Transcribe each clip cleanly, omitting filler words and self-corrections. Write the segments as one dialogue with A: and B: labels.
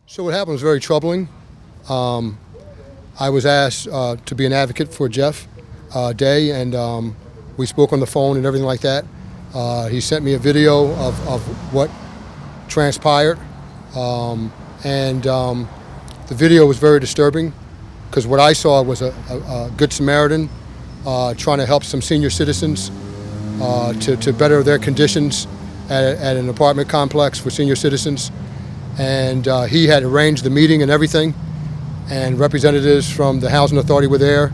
A: So what happened was very troubling. I was asked to be an advocate for Jeff Day, and we spoke on the phone and everything like that. He sent me a video of what transpired, and the video was very disturbing because what I saw was a Good Samaritan trying to help some senior citizens to better their conditions at an apartment complex for senior citizens. And he had arranged the meeting and everything, and representatives from the Housing Authority were there.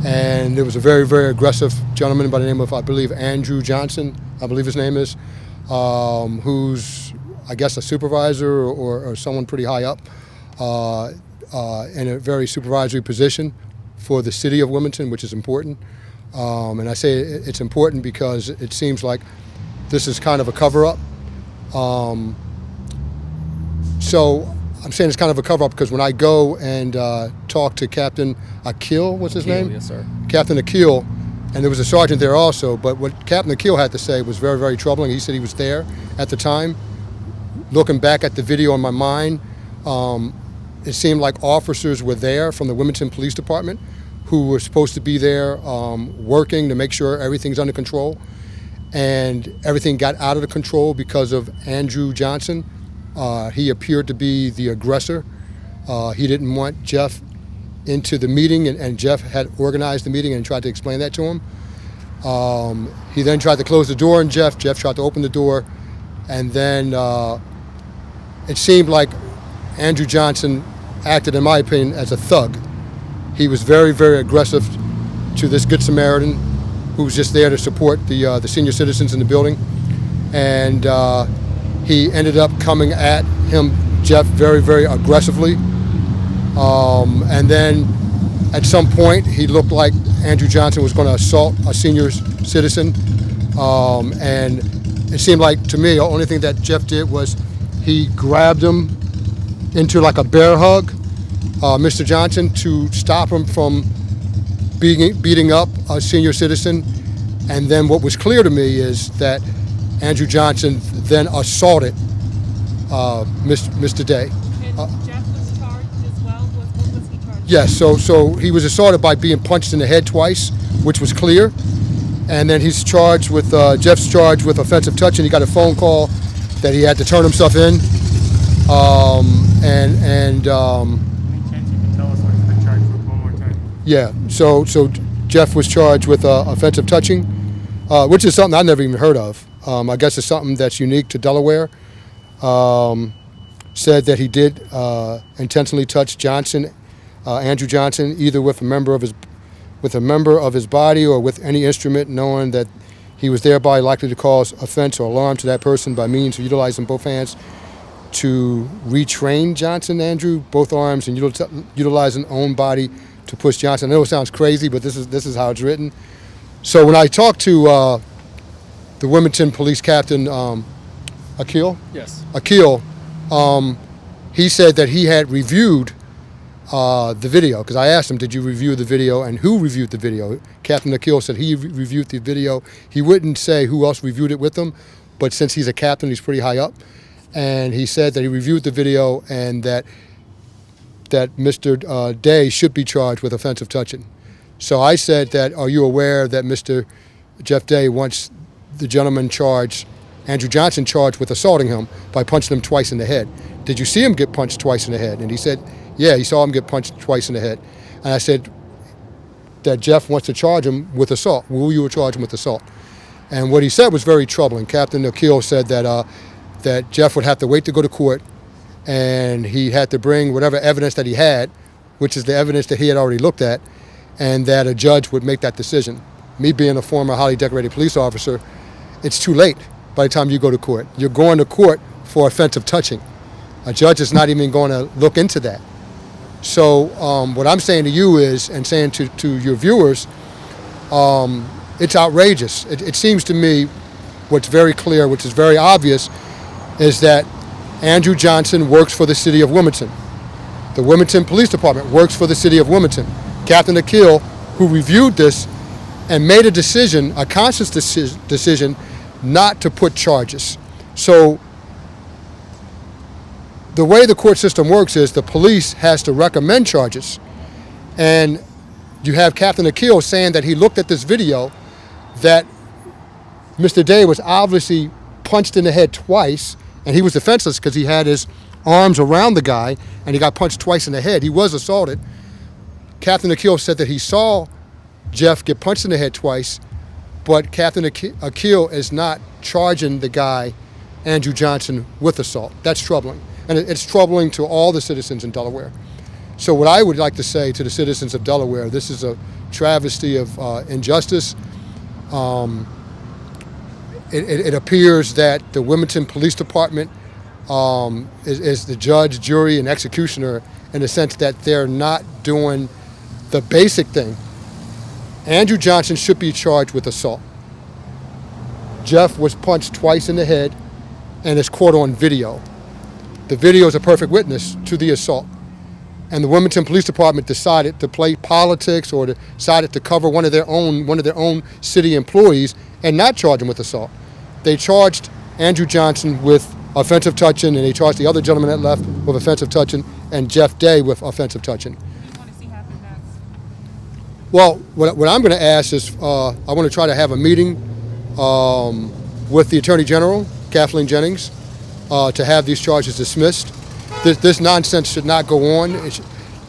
A: And there was a very, very aggressive gentleman by the name of, I believe, Andrew Johnson, I believe his name is, who's, I guess, a supervisor or someone pretty high up in a very supervisory position for the city of Wilmington, which is important. And I say it's important because it seems like this is kind of a cover-up. So I'm saying it's kind of a cover-up because when I go and talk to Captain Akil, what's his name?
B: Yes, sir.
A: Captain Akil, and there was a sergeant there also, but what Captain Akil had to say was very, very troubling. He said he was there at the time. Looking back at the video in my mind, it seemed like officers were there from the Wilmington Police Department who were supposed to be there working to make sure everything's under control, and everything got out of the control because of Andrew Johnson. He appeared to be the aggressor. He didn't want Jeff into the meeting, and Jeff had organized the meeting and tried to explain that to him. He then tried to close the door on Jeff. Jeff tried to open the door, and then it seemed like Andrew Johnson acted, in my opinion, as a thug. He was very, very aggressive to this Good Samaritan who was just there to support the senior citizens in the building. And he ended up coming at him, Jeff, very, very aggressively. And then at some point, he looked like Andrew Johnson was going to assault a senior citizen. And it seemed like, to me, the only thing that Jeff did was he grabbed him into like a bear hug, Mr. Johnson, to stop him from beating up a senior citizen. And then what was clear to me is that Andrew Johnson then assaulted Mr. Day.
C: And Jeff was charged as well? What was he charged?
A: Yes, so he was assaulted by being punched in the head twice, which was clear. And then he's charged with, Jeff's charged with offensive touching. He got a phone call that he had to turn himself in.
D: Any chance you can tell us what he's been charged with one more time?
A: Yeah, so Jeff was charged with offensive touching, which is something I never even heard of. I guess it's something that's unique to Delaware. Said that he did intentionally touch Johnson, Andrew Johnson, either with a member of his body or with any instrument, knowing that he was thereby likely to cause offense or alarm to that person by means of utilizing both hands to retrain Johnson, Andrew, both arms, and utilizing own body to push Johnson. I know it sounds crazy, but this is how it's written. So when I talked to the Wilmington Police Captain Akil,
B: Yes.
A: Akil, he said that he had reviewed the video, because I asked him, did you review the video, and who reviewed the video? Captain Akil said he reviewed the video. He wouldn't say who else reviewed it with him, but since he's a captain, he's pretty high up. And he said that he reviewed the video and that Mr. Day should be charged with offensive touching. So I said that, are you aware that Mr. Jeff Day wants the gentleman charged, Andrew Johnson, charged with assaulting him by punching him twice in the head? Did you see him get punched twice in the head? And he said, yeah, he saw him get punched twice in the head. And I said that Jeff wants to charge him with assault. Will you charge him with assault? And what he said was very troubling. Captain Akil said that Jeff would have to wait to go to court, and he had to bring whatever evidence that he had, which is the evidence that he had already looked at, and that a judge would make that decision. Me being a former highly decorated police officer, it's too late by the time you go to court. You're going to court for offensive touching. A judge is not even going to look into that. So what I'm saying to you is, and saying to your viewers, it's outrageous. It seems to me what's very clear, which is very obvious, is that Andrew Johnson works for the city of Wilmington. The Wilmington Police Department works for the city of Wilmington. Captain Akil, who reviewed this and made a decision, a conscious decision, not to put charges. So the way the court system works is the police has to recommend charges. And you have Captain Akil saying that he looked at this video that Mr. Day was obviously punched in the head twice, and he was defenseless because he had his arms around the guy, and he got punched twice in the head. He was assaulted. Captain Akil said that he saw Jeff get punched in the head twice, but Captain Akil is not charging the guy, Andrew Johnson, with assault. That's troubling. And it's troubling to all the citizens in Delaware. So what I would like to say to the citizens of Delaware, this is a travesty of injustice. It appears that the Wilmington Police Department is the judge, jury, and executioner in the sense that they're not doing the basic thing. Andrew Johnson should be charged with assault. Jeff was punched twice in the head and is caught on video. The video is a perfect witness to the assault. And the Wilmington Police Department decided to play politics or decided to cover one of their own city employees and not charge him with assault. They charged Andrew Johnson with offensive touching, and they charged the other gentleman that left with offensive touching, and Jeff Day with offensive touching.
C: What do you want to see happen next?
A: Well, what I'm going to ask is I want to try to have a meeting with the Attorney General, Kathleen Jennings, to have these charges dismissed. This nonsense should not go on.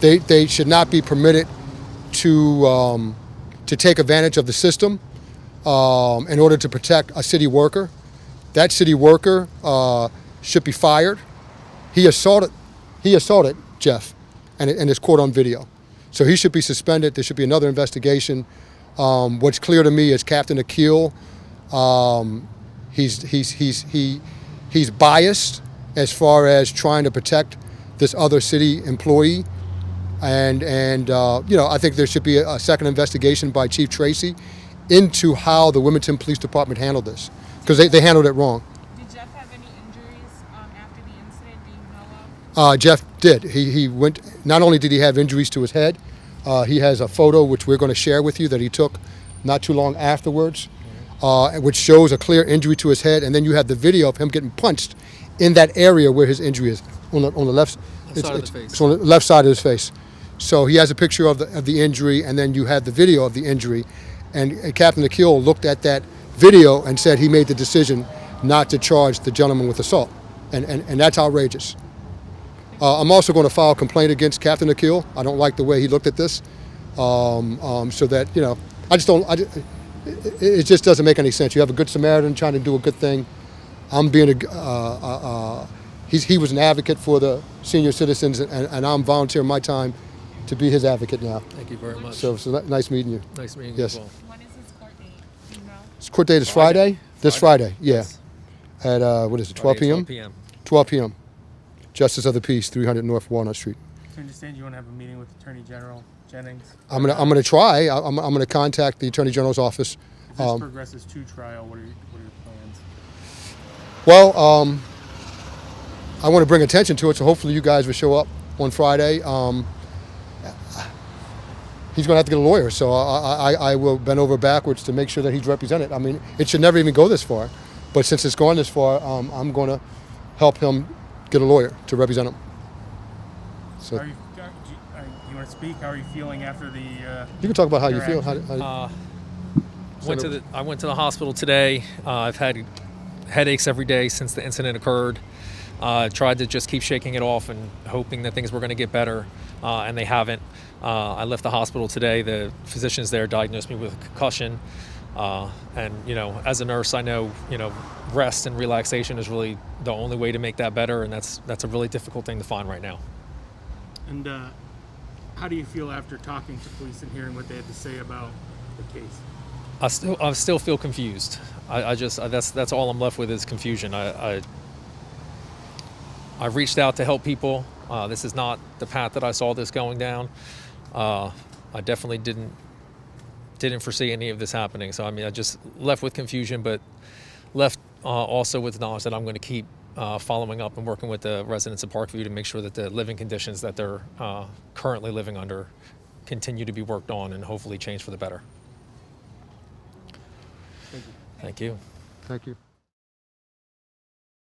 A: They should not be permitted to take advantage of the system in order to protect a city worker. That city worker should be fired. He assaulted Jeff, and is caught on video. So he should be suspended. There should be another investigation. What's clear to me is Captain Akil. He's biased as far as trying to protect this other city employee, and I think there should be a second investigation by Chief Tracy into how the Wilmington Police Department handled this, because they handled it wrong.
C: Did Jeff have any injuries after the incident? Do you know of?
A: Jeff did. He went. Not only did he have injuries to his head, he has a photo which we're going to share with you that he took not too long afterwards, which shows a clear injury to his head, and then you have the video of him getting punched in that area where his injury is on the left
B: side of the face.
A: It's on the left side of his face. So he has a picture of the injury, and then you have the video of the injury, and Captain Akil looked at that video and said he made the decision not to charge the gentleman with assault, and that's outrageous. I'm also going to file a complaint against Captain Akil. I don't like the way he looked at this, so that I just don't. It just doesn't make any sense. You have a good Samaritan trying to do a good thing. I'm being he was an advocate for the senior citizens, and I'm volunteering my time to be his advocate now.
B: Thank you very much.
A: So nice meeting you.
B: Nice meeting you
A: Yes.
B: as well.
C: When is his court date? Do you know?
A: His court date is Friday. This Friday, yeah.
B: Yes.
A: At what is it? 12 p.m.
B: 12 p.m.
A: 12 p.m. Justice of the Peace, 300 North Walnut Street.
D: I understand you want to have a meeting with Attorney General Jennings.
A: I'm gonna try. I'm gonna contact the Attorney General's office.
D: If this progresses to trial, what are your plans?
A: Well, I want to bring attention to it, so hopefully you guys will show up on Friday. He's going to have to get a lawyer, so I will bend over backwards to make sure that he's represented. I mean, it should never even go this far, but since it's gone this far, I'm going to help him get a lawyer to represent him. So
D: Do you want to speak? How are you feeling after the?
A: you can talk about how you feel.
B: I went to the hospital today. I've had headaches every day since the incident occurred. Tried to just keep shaking it off and hoping that things were going to get better, and they haven't. I left the hospital today. The physicians there diagnosed me with a concussion, and as a nurse, I know rest and relaxation is really the only way to make that better, and that's a really difficult thing to find right now.
D: And how do you feel after talking to police and hearing what they had to say about the case?
B: I still feel confused. That's all I'm left with is confusion. I've reached out to help people. This is not the path that I saw this going down. I definitely didn't foresee any of this happening. So I just left with confusion, but left also with knowledge that I'm going to keep following up and working with the residents of Parkview to make sure that the living conditions that they're currently living under continue to be worked on and hopefully change for the better.
D: Thank you.
B: Thank you.
A: Thank you.